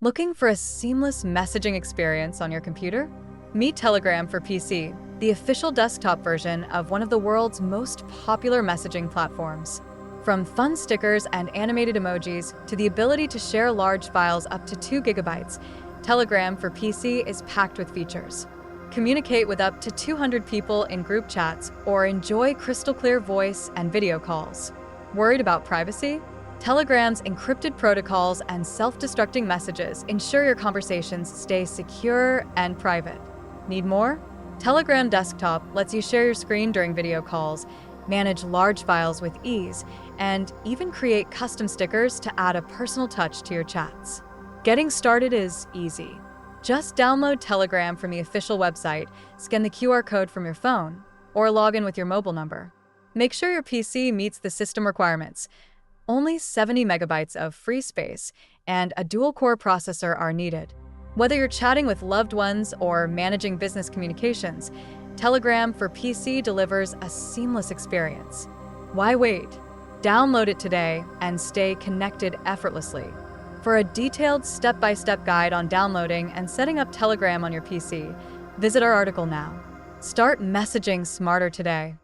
Looking for a seamless messaging experience on your computer? Meet Telegram for PC, the official desktop version of one of the world's most popular messaging platforms. From fun stickers and animated emojis to the ability to share large files up to 2 gigabytes, Telegram for PC is packed with features. Communicate with up to 200 people in group chats or enjoy crystal clear voice and video calls. Worried about privacy? Telegram's encrypted protocols and self-destructing messages ensure your conversations stay secure and private. Need more? Telegram Desktop lets you share your screen during video calls, manage large files with ease, and even create custom stickers to add a personal touch to your chats. Getting started is easy. Just download Telegram from the official website, scan the QR code from your phone, or log in with your mobile number. Make sure your PC meets the system requirements. Only 70 megabytes of free space and a dual-core processor are needed. Whether you're chatting with loved ones or managing business communications, Telegram for PC delivers a seamless experience. Why wait? Download it today and stay connected effortlessly. For a detailed step-by-step guide on downloading and setting up Telegram on your PC, visit our article now. Start messaging smarter today.